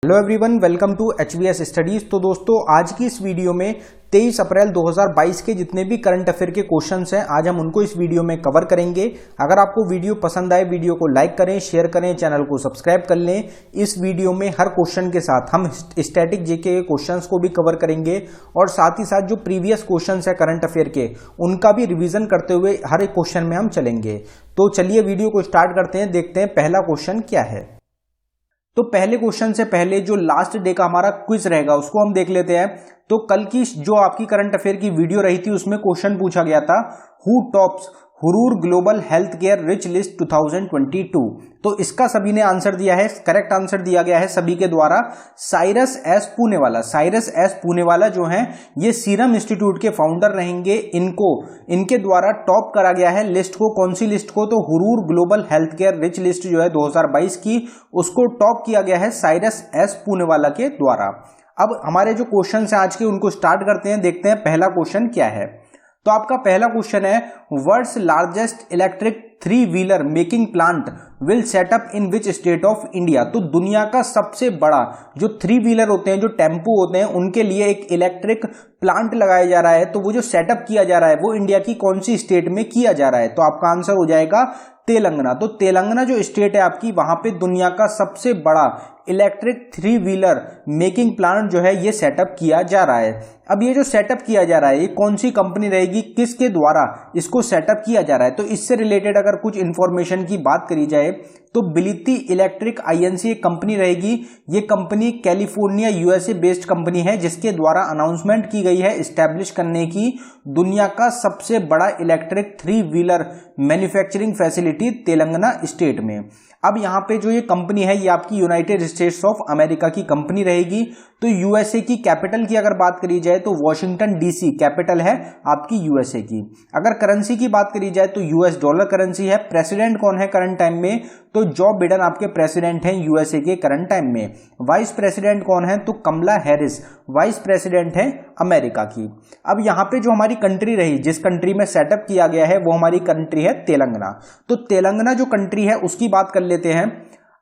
Hello everyone, welcome to HVS studies. तो दोस्तों, आज की इस वीडियो में 23 अप्रैल 2022 के जितने भी करंट अफेयर के क्वेश्चंस हैं, आज हम उनको इस वीडियो में कवर करेंगे। अगर आपको वीडियो पसंद आए, वीडियो को लाइक करें, शेयर करें, चैनल को सब्सक्राइब कर लें। इस वीडियो में हर क्वेश्चन के साथ हम स्टैटिक जीके के क्वेश्चंस को भी कवर करेंगे और साथ ही साथ जो प्रीवियस क्वेश्चंस है करंट अफेयर के, उनका भी रिविजन करते हुए हर एक क्वेश्चन में हम चलेंगे। तो चलिए वीडियो को स्टार्ट करते हैं, देखते हैं पहला क्वेश्चन क्या है। तो पहले क्वेश्चन से पहले जो लास्ट डे का हमारा क्विज रहेगा उसको हम देख लेते हैं। तो कल की जो आपकी करंट अफेयर की वीडियो रही थी उसमें क्वेश्चन पूछा गया था, who tops Hurun global health care rich list 2022। तो इसका सभी ने आंसर दिया है, करेक्ट आंसर दिया गया है सभी के द्वारा साइरस एस पूनेवाला। साइरस एस पूनेवाला जो हैं ये सीरम इंस्टीट्यूट के फाउंडर रहेंगे। इनके द्वारा टॉप करा गया है लिस्ट को। कौन सी लिस्ट को? तो Hurun global health care rich list जो है 2022 की, उसको टॉप किया गया है साइरस एस पूनेवाला के द्वारा। अब हमारे जो क्वेश्चन है आज के उनको स्टार्ट करते हैं, देखते हैं पहला क्वेश्चन क्या है। तो आपका पहला क्वेश्चन है, world's largest electric three wheeler making plant will set up in which state of India. तो दुनिया का सबसे बड़ा जो 3-व्हीलर होते हैं, जो टेम्पो होते हैं, उनके लिए एक इलेक्ट्रिक प्लांट लगाया जा रहा है। तो वो जो सेटअप किया जा रहा है वो इंडिया की कौन सी स्टेट में किया जा रहा है? तो आपका आंसर हो जाएगा तेलंगाना। तो तेलंगाना जो स्टेट है आपकी, वहां पे दुनिया का सबसे बड़ा इलेक्ट्रिक 3-व्हीलर मेकिंग प्लांट जो है ये सेटअप किया जा रहा है। अब ये जो सेटअप किया जा रहा है ये कौन सी कंपनी रहेगी, किसके द्वारा इसको सेटअप किया जा रहा है? तो इससे रिलेटेड अगर कुछ इंफॉर्मेशन की बात करी जाए तो बिलिती इलेक्ट्रिक INC एक कंपनी रहेगी। ये company California USA based company है, जिसके द्वारा अनाउंसमेंट की गई है एस्टैब्लिश करने की दुनिया का सबसे बड़ा electric three wheeler manufacturing facility Telangana state में। अब यहाँ पे जो ये कंपनी है ये आपकी यूनाइटेड स्टेट्स ऑफ अमेरिका की कंपनी रहेगी। तो USA की कैपिटल की अगर बात करी जाए तो वॉशिंगटन DC कैपिटल है आपकी USA की। अगर करेंसी की बात करी जाए तो US डॉलर करेंसी है। प्रेसिडेंट कौन है करंट टाइम में? तो जो बिडेन आपके प्रेसिडेंट हैं USA के करंट टाइम में। वाइस प्रेसिडेंट कौन है? तो कमला हैरिस वाइस प्रेसिडेंट है अमेरिका की। अब यहाँ पे जो हमारी कंट्री रही, जिस कंट्री में सेटअप किया गया है, वो हमारी कंट्री है तेलंगाना। तो तेलंगाना जो कंट्री है उसकी बात कर लेते हैं।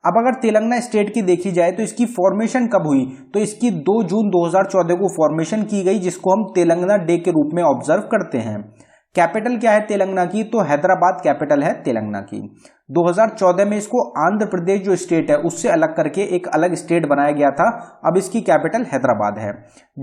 अब अगर तेलंगाना स्टेट की देखी जाए तो इसकी फॉर्मेशन कब हुई? तो इसकी 2 जून 2014 को फॉर्मेशन की गई, जिसको हम तेलंगाना डे के रूप में ऑब्जर्व करते हैं। कैपिटल क्या है तेलंगाना की? तो हैदराबाद कैपिटल है तेलंगाना की। 2014 में इसको आंध्र प्रदेश जो स्टेट है उससे अलग करके एक अलग स्टेट बनाया गया था। अब इसकी कैपिटल हैदराबाद है।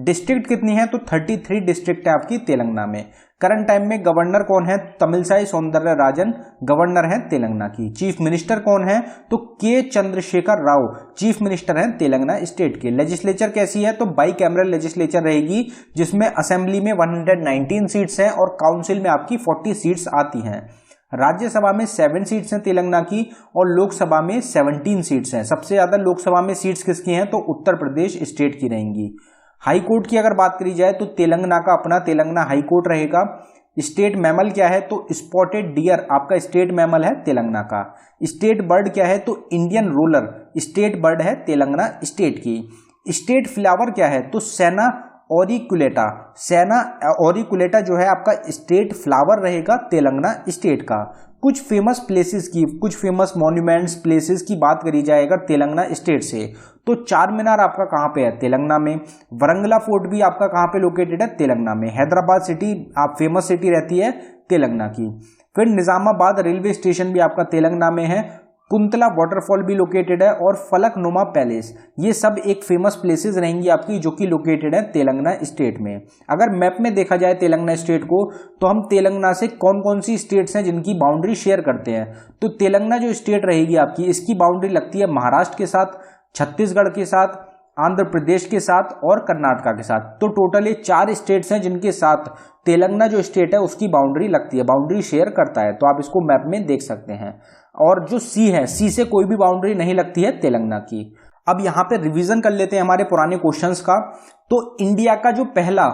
डिस्ट्रिक्ट कितनी है? तो 33 डिस्ट्रिक्ट है आपकी तेलंगाना में। करंट टाइम में गवर्नर कौन है? तमिलसाई सौंदरराजन गवर्नर है तेलंगाना की। चीफ मिनिस्टर कौन है? तो के चंद्रशेखर राव चीफ मिनिस्टर है तेलंगाना स्टेट के। लेजिस्लेचर कैसी है? तो बाई कैमरल लेजिस्लेचर रहेगी, जिसमें असेंबली में 119 सीट्स हैं और काउंसिल में आपकी 40 सीट्स आती हैं। राज्यसभा में 7 सीट्स हैं तेलंगाना की और लोकसभा में 17 सीट्स हैं। सबसे ज्यादा लोकसभा में सीट्स किसकी हैं? तो उत्तर प्रदेश स्टेट की रहेंगी। हाई कोर्ट की अगर बात करी जाए तो तेलंगाना का अपना तेलंगाना हाई कोर्ट रहेगा। स्टेट मैमल क्या है? तो स्पॉटेड डियर आपका स्टेट मैमल है तेलंगाना का। स्टेट बर्ड क्या है? तो इंडियन रोलर स्टेट बर्ड है तेलंगाना स्टेट की। स्टेट फ्लावर क्या है? तो सेना ऑरिकुलेटा। सेना ऑरिकुलेटा जो है आपका स्टेट फ्लावर रहेगा तेलंगाना स्टेट का। कुछ फेमस प्लेसेस की, कुछ फेमस मॉन्यूमेंट्स प्लेसेस की बात करी जाए अगर तेलंगाना स्टेट से, तो चार मीनार आपका कहाँ पे है? तेलंगाना में। वरंगला फोर्ट भी आपका कहाँ पे लोकेटेड है? तेलंगाना में। हैदराबाद सिटी आप फेमस सिटी रहती है तेलंगाना की। फिर निजामाबाद रेलवे स्टेशन भी आपका तेलंगाना में है। कुंतला वाटरफॉल भी लोकेटेड है और फलकनुमा पैलेस, ये सब एक फेमस प्लेसेस रहेंगी आपकी जो कि लोकेटेड है तेलंगाना स्टेट में। अगर मैप में देखा जाए तेलंगाना स्टेट को, तो हम तेलंगाना से कौन कौन सी स्टेट्स हैं जिनकी बाउंड्री शेयर करते हैं? तो तेलंगाना जो स्टेट रहेगी आपकी, इसकी बाउंड्री लगती है महाराष्ट्र के साथ, छत्तीसगढ़ के साथ, आंध्र प्रदेश के साथ और कर्नाटका के साथ। तो टोटल ये 4 स्टेट्स हैं जिनके साथ तेलंगाना जो स्टेट है उसकी बाउंड्री लगती है, बाउंड्री शेयर करता है। तो आप इसको मैप में देख सकते हैं। और जो सी है, सी से कोई भी बाउंड्री नहीं लगती है तेलंगाना की। अब यहाँ पे रिवीजन कर लेते हैं हमारे पुराने क्वेश्चंस का। तो इंडिया का जो पहला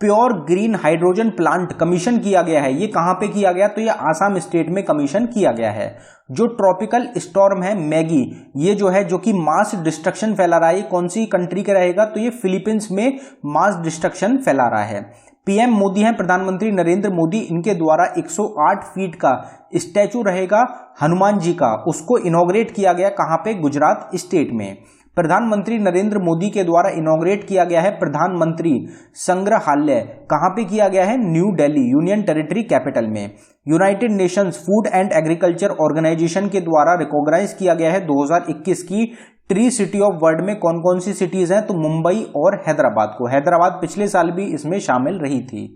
pure green hydrogen plant commission किया गया है, ये कहां पे किया गया? तो ये आसाम स्टेट में कमीशन किया गया है। जो ट्रॉपिकल स्टॉर्म है मैगी, ये जो है जो कि मास डिस्ट्रक्शन फैला रहा है, कौन सी कंट्री का रहेगा? तो ये फिलीपींस में मास डिस्ट्रक्शन फैला रहा है। पीएम मोदी हैं, प्रधानमंत्री नरेंद्र मोदी, इनके द्वारा 108 फीट का स्टैचू रहेगा हनुमान जी का, उसको इनॉग्रेट किया गया कहां पे? गुजरात स्टेट में। प्रधानमंत्री नरेंद्र मोदी के द्वारा इनॉग्रेट किया गया है प्रधानमंत्री संग्रहालय, कहां पे किया गया है? New Delhi, union territory capital में। United Nations Food and Agriculture Organization के द्वारा रिकॉग्नाइज किया गया है 2021 की ट्री सिटी ऑफ वर्ल्ड में कौन कौन सी सिटीज हैं? तो मुंबई और हैदराबाद को। हैदराबाद पिछले साल भी इसमें शामिल रही थी।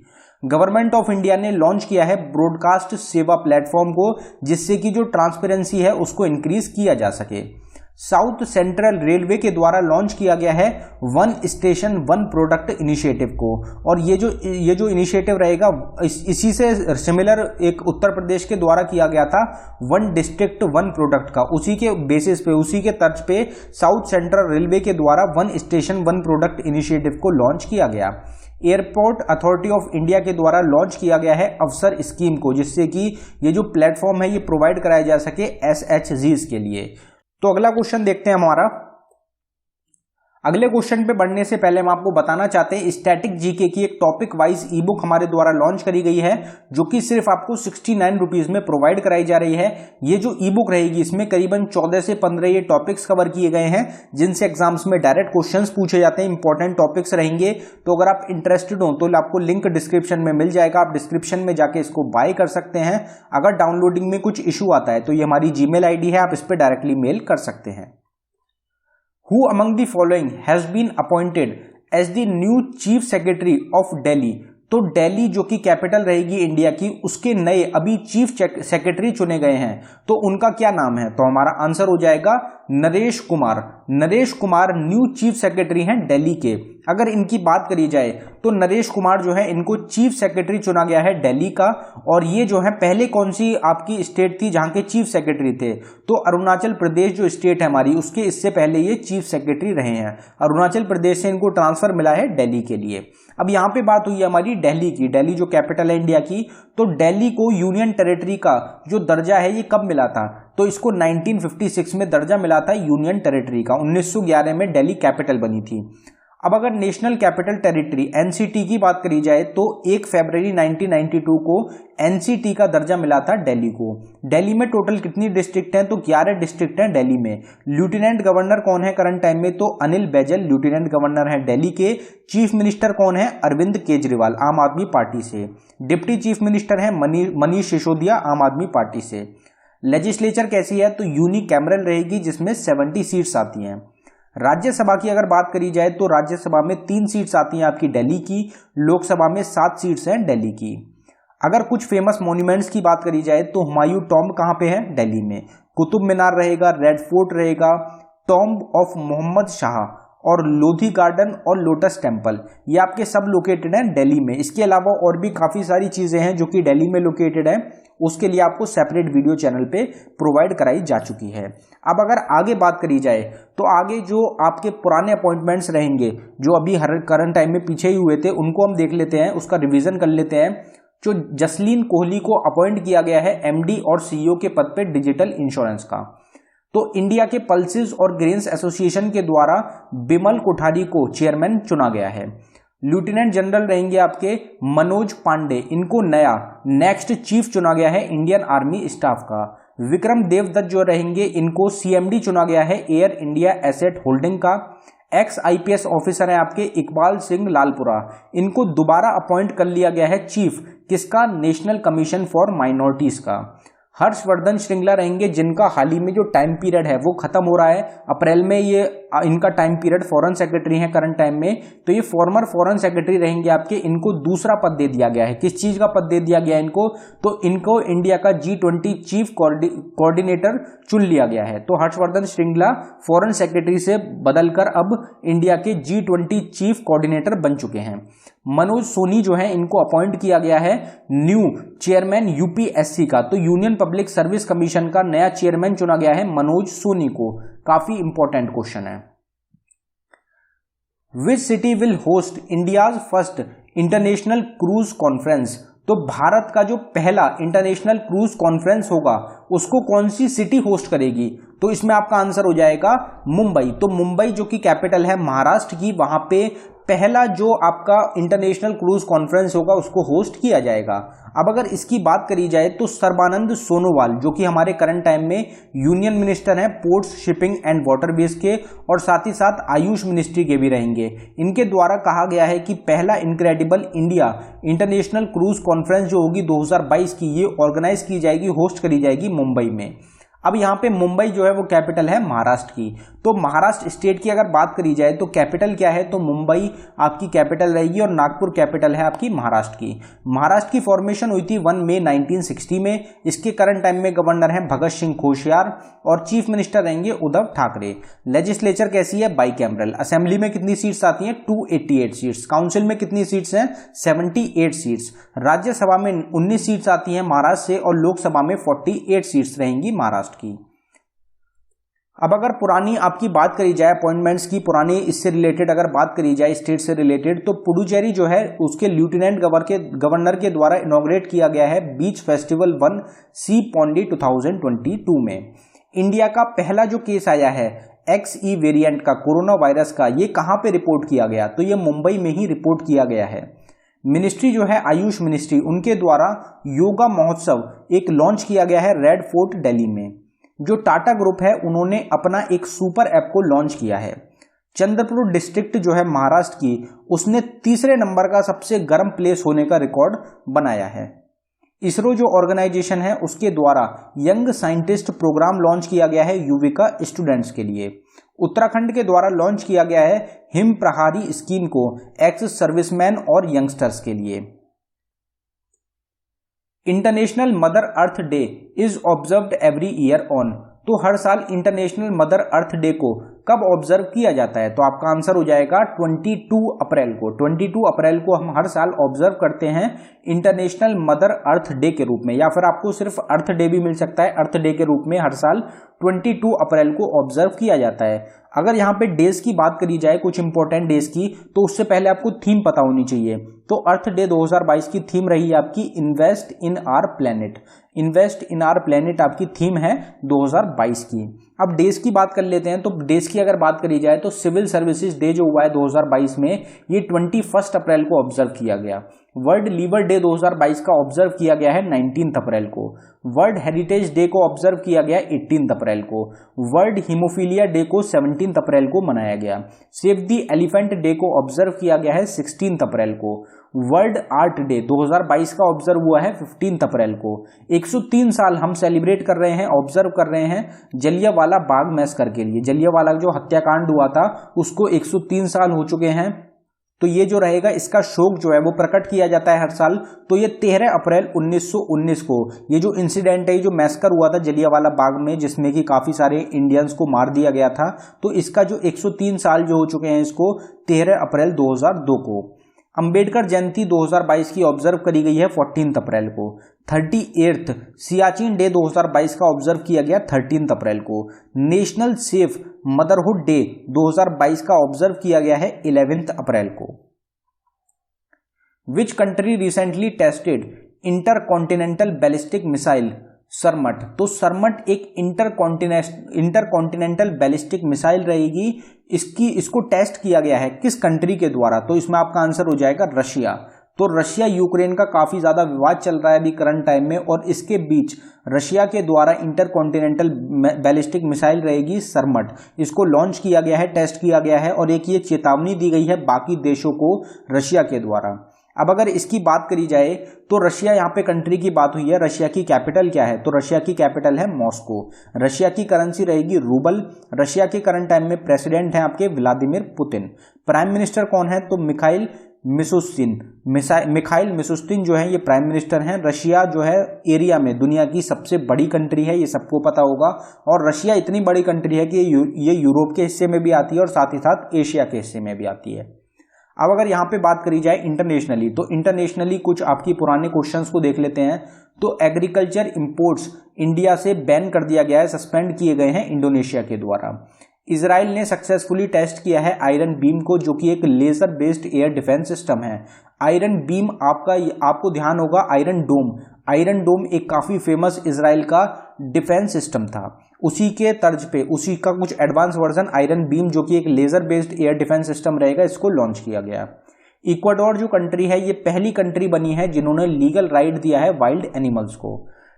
गवर्नमेंट ऑफ इंडिया ने लॉन्च किया है ब्रॉडकास्ट सेवा प्लेटफॉर्म को, जिससे कि जो ट्रांसपेरेंसी है उसको इंक्रीज किया जा सके। साउथ सेंट्रल रेलवे के द्वारा लॉन्च किया गया है one station one product initiative को, और ये जो इनिशिएटिव रहेगा इसी से सिमिलर एक उत्तर प्रदेश के द्वारा किया गया था वन डिस्ट्रिक्ट वन प्रोडक्ट का। उसी के बेसिस पे, उसी के तर्ज पे साउथ सेंट्रल रेलवे के द्वारा one station one product initiative को लॉन्च किया गया। एयरपोर्ट अथॉरिटी ऑफ इंडिया के द्वारा लॉन्च किया गया है अवसर स्कीम को, जिससे कि ये जो प्लेटफॉर्म है ये प्रोवाइड कराया जा सके SHGs के लिए। तो अगला क्वेश्चन देखते हैं हमारा। अगले क्वेश्चन पे बढ़ने से पहले हम आपको बताना चाहते हैं स्टैटिक जीके की एक टॉपिक वाइज ई बुक हमारे द्वारा लॉन्च करी गई है, जो कि सिर्फ आपको 69 रुपीज में प्रोवाइड कराई जा रही है। ये जो ई बुक रहेगी इसमें करीबन 14 से 15 ये टॉपिक्स कवर किए गए हैं, जिनसे एग्जाम्स में डायरेक्ट क्वेश्चंस पूछे जाते हैं, इंपॉर्टेंट टॉपिक्स रहेंगे। तो अगर आप इंटरेस्टेड हो तो आपको लिंक डिस्क्रिप्शन में मिल जाएगा, आप डिस्क्रिप्शन में जाके इसको बाय कर सकते हैं। अगर डाउनलोडिंग में कुछ इशू आता है तो ये हमारी जीमेल ID है, आप इस पर डायरेक्टली मेल कर सकते हैं। Who among the following has been appointed as the new Chief Secretary of Delhi? तो दिल्ली जो कि कैपिटल रहेगी इंडिया की, उसके नए अभी चीफ सेक्रेटरी चुने गए हैं, तो उनका क्या नाम है? तो हमारा आंसर हो जाएगा Naresh Kumar. Naresh Kumar new chief secretary हैं दिल्ली के। अगर इनकी बात करी जाए तो नरेश कुमार जो है इनको चीफ सेक्रेटरी चुना गया है दिल्ली का। और ये जो है पहले कौन सी आपकी स्टेट थी जहां के चीफ सेक्रेटरी थे? तो अरुणाचल प्रदेश जो स्टेट है हमारी, उसके इससे पहले ये चीफ सेक्रेटरी रहे हैं। अरुणाचल प्रदेश से इनको ट्रांसफर मिला है दिल्ली के लिए। अब यहाँ पे बात हुई है हमारी दिल्ली की, दिल्ली जो कैपिटल है इंडिया की। तो दिल्ली को यूनियन टेरिटरी का जो दर्जा है ये कब मिला था? तो इसको 1956 में दर्जा मिला था यूनियन टेरिटरी का। 1911 में दिल्ली कैपिटल बनी थी। अब अगर नेशनल कैपिटल टेरिटरी NCT की बात करी जाए तो 1 फरवरी 1992 को NCT का दर्जा मिला था दिल्ली को। दिल्ली में टोटल कितनी डिस्ट्रिक्ट हैं? तो 11 डिस्ट्रिक्ट हैं दिल्ली में। लेफ्टिनेंट गवर्नर कौन है करंट टाइम में? तो अनिल बैजल लेफ्टिनेंट गवर्नर है दिल्ली के। चीफ मिनिस्टर कौन है? अरविंद केजरीवाल आम आदमी पार्टी से। डिप्टी चीफ मिनिस्टर है मनीष सिसोदिया आम आदमी पार्टी से। लेजिस्लेचर कैसी है? तो यूनिकैमरल रहेगी, जिसमें 70 सीट्स आती हैं। राज्यसभा की अगर बात करी जाए तो राज्यसभा में 3 सीट्स आती हैं आपकी दिल्ली की, लोकसभा में 7 सीट्स हैं दिल्ली की। अगर कुछ फेमस मॉन्यूमेंट्स की बात करी जाए तो हुमायूं टॉम्ब कहां पे है? दिल्ली में। कुतुब मीनार रहेगा, रेड फोर्ट रहेगा, टॉम्ब ऑफ मोहम्मद शाह और लोधी गार्डन और लोटस टेम्पल, ये आपके सब लोकेटेड हैं दिल्ली में। इसके अलावा और भी काफी सारी चीजें हैं जो कि दिल्ली में लोकेटेड है, उसके लिए आपको सेपरेट वीडियो चैनल पे प्रोवाइड कराई जा चुकी है। अब अगर आगे बात करी जाए तो आगे जो आपके पुराने अपॉइंटमेंट्स रहेंगे जो अभी हर करंट टाइम में पीछे ही हुए थे, उनको हम देख लेते हैं, उसका रिवीजन कर लेते हैं। जो जसलीन कोहली को अपॉइंट किया गया है MD और CEO के पद पे डिजिटल इंश्योरेंस का। तो इंडिया के पल्सेस और ग्रेन्स एसोसिएशन के द्वारा बिमल कोठारी को चेयरमैन चुना गया है। लेफ्टिनेंट जनरल रहेंगे आपके मनोज पांडे, इनको नया नेक्स्ट चीफ चुना गया है इंडियन आर्मी स्टाफ का। विक्रम देवदत्त जो रहेंगे इनको CMD चुना गया है एयर इंडिया एसेट होल्डिंग का। एक्स IPS ऑफिसर है आपके इकबाल सिंह लालपुरा, इनको दोबारा अपॉइंट कर लिया गया है चीफ किसका? नेशनल कमीशन फॉर माइनॉरिटीज का। हर्षवर्धन श्रृंगला रहेंगे, जिनका हाल ही में जो टाइम पीरियड है वो खत्म हो रहा है अप्रैल में, ये इनका टाइम पीरियड फॉरेन सेक्रेटरी है करंट टाइम में, तो ये फॉर्मर फॉरेन सेक्रेटरी रहेंगे आपके। इनको दूसरा पद दे दिया गया है। किस चीज का पद दे दिया गया है इनको? तो इनको इंडिया का G20 चीफ कोऑर्डिनेटर चुन लिया गया है। तो हर्षवर्धन श्रृंगला फॉरेन सेक्रेटरी से बदलकर अब इंडिया के G20 चीफ कोऑर्डिनेटर बन चुके हैं। मनोज सोनी जो है इनको अपॉइंट किया गया है न्यू चेयरमैन UPSC का। तो यूनियन पब्लिक सर्विस कमीशन का नया चेयरमैन चुना गया है मनोज सोनी को। काफी इंपॉर्टेंट क्वेश्चन है। Which city will host India's first international cruise conference? तो भारत का जो पहला इंटरनेशनल क्रूज कॉन्फ्रेंस होगा उसको कौन सी सिटी होस्ट करेगी? तो इसमें आपका आंसर हो जाएगा मुंबई। तो मुंबई जो कि कैपिटल है महाराष्ट्र की, वहां पे पहला जो आपका इंटरनेशनल क्रूज कॉन्फ्रेंस होगा उसको होस्ट किया जाएगा। अब अगर इसकी बात करी जाए तो सर्बानंद सोनोवाल जो कि हमारे करंट टाइम में यूनियन मिनिस्टर हैं पोर्ट्स, शिपिंग एंड वाटरवेज के, और साथ ही साथ आयुष मिनिस्ट्री के भी रहेंगे। इनके द्वारा कहा गया है कि पहला incredible India international cruise conference जो होगी 2022 की, ये ऑर्गेनाइज की जाएगी, होस्ट करी जाएगी मुंबई में। अब यहाँ पे मुंबई जो है वो कैपिटल है महाराष्ट्र की। तो महाराष्ट्र स्टेट की अगर बात करी जाए तो कैपिटल क्या है, तो मुंबई आपकी कैपिटल रहेगी और नागपुर कैपिटल है आपकी महाराष्ट्र की। महाराष्ट्र की फॉर्मेशन हुई थी 1 मई 1960 में। इसके करंट टाइम में गवर्नर हैं भगत सिंह कोश्यार और चीफ मिनिस्टर रहेंगे उद्धव ठाकरे। लेजिस्लेचर कैसी है, बाइकैमरल। असेंबली में कितनी सीट्स आती हैं, 288 सीट्स। काउंसिल में कितनी सीट्स हैं, 78 सीट्स। राज्यसभा में 19 सीट्स आती हैं महाराष्ट्र से और लोकसभा में 48 सीट्स रहेंगी महाराष्ट्र की। अब अगर पुरानी आपकी बात करी जाए अपॉइंटमेंट्स की, पुरानी इससे रिलेटेड अगर बात करी जाए स्टेट से रिलेटेड, तो पुडुचेरी जो है उसके लेफ्टिनेंट गवर्नर के द्वारा इनॉग्रेट किया गया है बीच फेस्टिवल 1 सी पॉन्डी 2022 में। इंडिया का पहला जो केस आया है XE वेरिएंट का कोरोना वायरस का, ये कहां पे रिपोर्ट किया गया, तो ये मुंबई में ही रिपोर्ट किया गया है। मिनिस्ट्री जो है आयुष मिनिस्ट्री, उनके द्वारा योगा महोत्सव एक लॉन्च किया गया है रेड फोर्ट दिल्ली में। जो टाटा ग्रुप है उन्होंने अपना एक सुपर ऐप को लॉन्च किया है। चंद्रपुर डिस्ट्रिक्ट जो है महाराष्ट्र की, उसने तीसरे नंबर का सबसे गर्म प्लेस होने का रिकॉर्ड बनाया है। इसरो जो ऑर्गेनाइजेशन है उसके द्वारा यंग साइंटिस्ट प्रोग्राम लॉन्च किया गया है युविका स्टूडेंट्स के लिए। उत्तराखंड के द्वारा लॉन्च किया गया है हिम प्रहारी स्कीम को एक्स सर्विसमैन और यंगस्टर्स के लिए। International mother earth day is observed every year on, तो हर साल इंटरनेशनल मदर अर्थ डे को कब ऑब्जर्व किया जाता है, तो आपका आंसर हो जाएगा 22 अप्रैल को। 22 अप्रैल को हम हर साल ऑब्जर्व करते हैं इंटरनेशनल मदर अर्थ डे के रूप में, या फिर आपको सिर्फ अर्थ डे भी मिल सकता है। अर्थ डे के रूप में हर साल 22 अप्रैल को ऑब्जर्व किया जाता है। अगर यहाँ पे डेज की बात करी जाए, कुछ इंपॉर्टेंट डेज की, तो उससे पहले आपको थीम पता होनी चाहिए। तो अर्थ डे 2022 की थीम रही आपकी invest in our planet. Invest in our planet आपकी थीम है 2022 की। अब डेज की बात कर लेते हैं, तो डेज की अगर बात करी जाए तो सिविल सर्विसेज डे जो हुआ है 2022 में, ये 21 अप्रैल को ऑब्जर्व किया गया। वर्ल्ड लीवर डे 2022 का ऑब्जर्व किया गया है 19 अप्रैल को। वर्ल्ड हेरिटेज डे को ऑब्जर्व किया गया 18 अप्रैल को। वर्ल्ड हीमोफीलिया डे को 17 अप्रैल को मनाया गया। सेव द एलिफेंट डे को ऑब्जर्व किया गया है 16 अप्रैल को। वर्ल्ड आर्ट डे 2022 का ऑब्जर्व हुआ है 15 अप्रैल को। 103 साल हम सेलिब्रेट कर रहे हैं, ऑब्जर्व कर रहे हैं जलियांवाला बाग मैसकर के लिए। जलियांवाला जो हत्याकांड हुआ था उसको 103 साल हो चुके हैं। तो ये जो रहेगा इसका शोक जो है वो प्रकट किया जाता है हर साल। तो ये 13 अप्रैल 1919 को ये जो इंसिडेंट है, जो मैसकर हुआ था जलियांवाला बाग में, जिसमें कि काफी सारे इंडियंस को मार दिया गया था, तो इसका जो 103 साल जो हो चुके हैं इसको 13 अप्रैल 2002 को। अंबेडकर जयंती 2022 की ऑब्जर्व करी गई है 14 अप्रैल को। 38th सियाचिन डे 2022 का ऑब्जर्व किया गया 13 अप्रैल को। नेशनल सेफ मदरहुड डे 2022 का ऑब्जर्व किया गया है 11 अप्रैल को। Which country recently tested intercontinental ballistic missile सरमट, तो सरमट एक इंटरकॉन्टिनेंटल बैलिस्टिक मिसाइल रहेगी। इसको टेस्ट किया गया है किस कंट्री के द्वारा, तो इसमें आपका आंसर हो जाएगा रशिया। तो रशिया यूक्रेन का काफी ज्यादा विवाद चल रहा है अभी करंट टाइम में, और इसके बीच रशिया के द्वारा इंटरकॉन्टिनेंटल बैलिस्टिक मिसाइल रहेगी सरमट। इसको लॉन्च किया गया है, टेस्ट किया गया है, और एक ये चेतावनी दी गई है बाकी देशों को रशिया के द्वारा। अब अगर इसकी बात करी जाए तो रशिया, यहाँ पे कंट्री की बात हुई है, रशिया की कैपिटल क्या है, तो रशिया की कैपिटल है मॉस्को। रशिया की करेंसी रहेगी रूबल। रशिया के करंट टाइम में प्रेसिडेंट हैं आपके व्लादिमीर पुतिन। प्राइम मिनिस्टर कौन है, तो मिखाइल मिशुस्तिन जो है ये प्राइम मिनिस्टर हैं। रशिया जो है एरिया में दुनिया की सबसे बड़ी कंट्री है, ये सबको पता होगा। और रशिया इतनी बड़ी कंट्री है कि ये यूरोप के हिस्से में भी आती है और साथ ही साथ एशिया के हिस्से में भी आती है। अब अगर यहाँ पे बात करी जाए इंटरनेशनली, तो इंटरनेशनली कुछ आपकी पुराने क्वेश्चंस को देख लेते हैं। तो एग्रीकल्चर इंपोर्ट्स इंडिया से बैन कर दिया गया है, सस्पेंड किए गए हैं इंडोनेशिया के द्वारा। इजराइल ने सक्सेसफुली टेस्ट किया है आयरन बीम को, जो कि एक laser based air defence system है। आयरन बीम आपको ध्यान होगा आयरन डोम एक काफी फेमस इजराइल का डिफेंस सिस्टम था। उसी के तर्ज पे उसी का कुछ एडवांस वर्जन आयरन बीम, जो कि एक laser based air defence system रहेगा, इसको लॉन्च किया गया। इक्वाडोर जो कंट्री है ये पहली कंट्री बनी है जिन्होंने लीगल राइट दिया है वाइल्ड एनिमल्स को।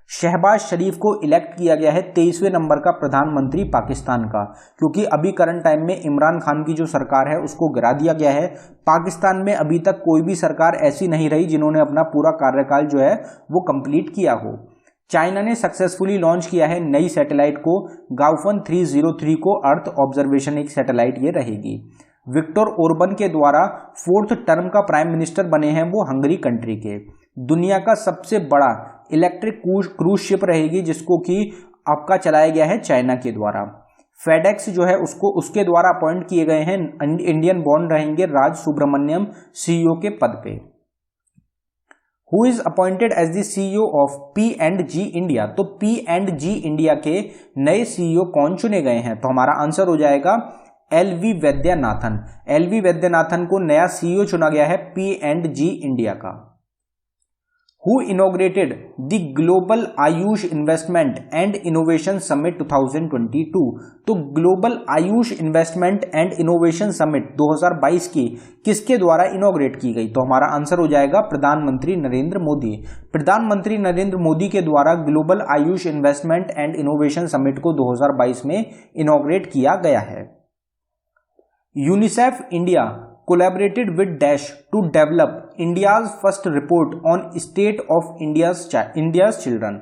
शहबाज शरीफ को इलेक्ट किया गया है 23वें नंबर का प्रधानमंत्री पाकिस्तान का, क्योंकि अभी करंट टाइम में इमरान खान की जो सरकार है उसको गिरा दिया गया है। पाकिस्तान में अभी तक कोई भी सरकार ऐसी नहीं रही जिन्होंने अपना पूरा कार्यकाल जो है वो कंप्लीट किया हो। चाइना ने सक्सेसफुली लॉन्च किया है नई सैटेलाइट को, गाउफन 303 को अर्थ ऑब्जर्वेशन एक सैटेलाइट ये रहेगी। विक्टर ओरबन के द्वारा 4th टर्म का प्राइम मिनिस्टर बने हैं वो हंगरी कंट्री के। दुनिया का सबसे बड़ा इलेक्ट्रिक क्रूज शिप रहेगी जिसको कि आपका चलाया गया है चाइना के द्वारा। फेडेक्स जो है उसको उसके द्वारा अपॉइंट किए गए हैं इंडियन बॉर्न रहेंगे राज सुब्रमण्यम सीईओ के पद पे। Who is appointed as the CEO of P&G India, तो P&G इंडिया के नए सीईओ कौन चुने गए हैं, तो हमारा आंसर हो जाएगा LV वैद्यनाथन। LV वैद्यनाथन को नया सीईओ चुना गया है P&G इंडिया का। Who inaugurated the Global Ayush investment and innovation summit 2022, तो global Ayush investment and innovation summit 2022 की किसके द्वारा इनोग्रेट की गई, तो हमारा आंसर हो जाएगा प्रधानमंत्री नरेंद्र मोदी। प्रधानमंत्री नरेंद्र मोदी के द्वारा global Ayush investment and innovation summit को 2022 में इनोग्रेट किया गया है। UNICEF India collaborated with Dash to develop India's first report on state of India's children,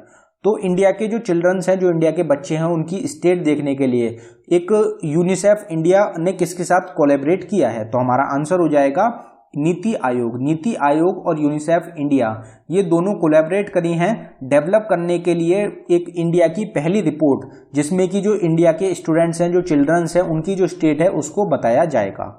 तो इंडिया के जो चिल्ड्रंस हैं, जो इंडिया के बच्चे हैं, उनकी स्टेट देखने के लिए एक यूनिसेफ इंडिया ने किसके साथ कोलैबोरेट किया है, तो हमारा आंसर हो जाएगा नीति आयोग। नीति आयोग और यूनिसेफ इंडिया ये दोनों कोलैबोरेट करी हैं डेवलप करने के लिए एक इंडिया की पहली रिपोर्ट, जिसमें कि जो इंडिया के स्टूडेंट्स हैं, जो चिल्ड्रंस हैं, उनकी जो स्टेट है उसको बताया जाएगा।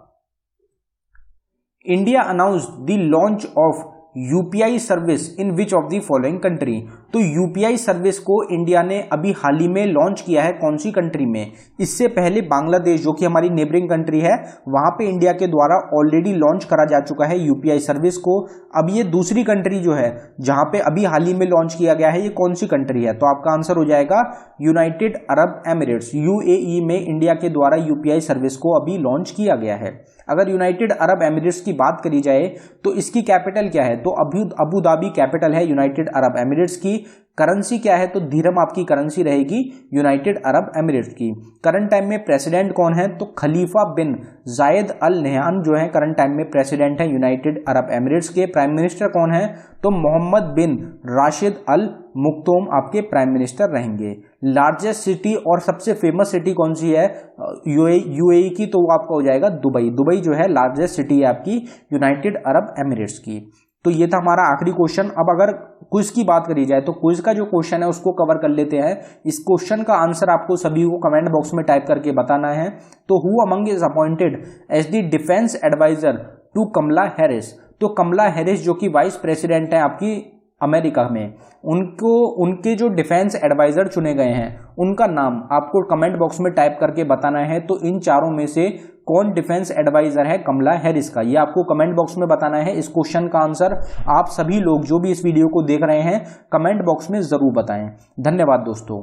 India announced the launch of UPI service in which of the following country, तो यूपीआई सर्विस को इंडिया ने अभी हाल ही में लॉन्च किया है कौन सी कंट्री में। इससे पहले बांग्लादेश जो कि हमारी नेबरिंग कंट्री है वहां पे इंडिया के द्वारा ऑलरेडी लॉन्च करा जा चुका है यूपीआई सर्विस को। अब ये दूसरी कंट्री जो है जहां पे अभी हाल ही में लॉन्च किया गया है, ये कौन सी कंट्री है, तो आपका आंसर हो जाएगा यूनाइटेड अरब एमिरेट्स। यूएई में इंडिया के द्वारा यूपीआई सर्विस को अभी लॉन्च किया गया है। अगर यूनाइटेड अरब एमिरेट्स की बात करी जाए तो इसकी कैपिटल क्या है, तो अबू धाबी कैपिटल है यूनाइटेड अरब एमिरेट्स की। करेंसी क्या है, तो दिरहम आपकी करेंसी रहेगी यूनाइटेड अरब एमिरेट्स की। करंट टाइम में प्रेसिडेंट कौन है, तो खलीफा बिन जायद अल नहयान जो है करंट टाइम में प्रेसिडेंट है यूनाइटेड अरब एमिरेट्स के। प्राइम मिनिस्टर कौन है, तो मोहम्मद बिन राशिद अल मुक्तोम आपके प्राइम मिनिस्टर रहेंगे। लार्जेस्ट सिटी और सबसे फेमस सिटी कौन सी है यूएई की, तो वो आपका हो जाएगा दुबई। दुबई जो है लार्जेस्ट सिटी है आपकी यूनाइटेड अरब एमिरेट्स की। तो ये था हमारा आखिरी क्वेश्चन। अब अगर क्विज की बात करी जाए तो क्विज का जो क्वेश्चन है उसको कवर कर लेते हैं। इस क्वेश्चन का आंसर आपको सभी को कमेंट बॉक्स में टाइप करके बताना है। तो who among is appointed as the defence adviser to Kamala Harris, तो कमला हैरिस जो कि वाइस प्रेसिडेंट है आपकी अमेरिका में, उनके जो डिफेंस एडवाइजर चुने गए हैं उनका नाम आपको कमेंट बॉक्स में टाइप करके बताना है। तो इन चारों में से कौन डिफेंस एडवाइजर है कमला हैरिस का, ये आपको कमेंट बॉक्स में बताना है। इस क्वेश्चन का आंसर आप सभी लोग जो भी इस वीडियो को देख रहे हैं कमेंट बॉक्स में जरूर बताएं। धन्यवाद दोस्तों।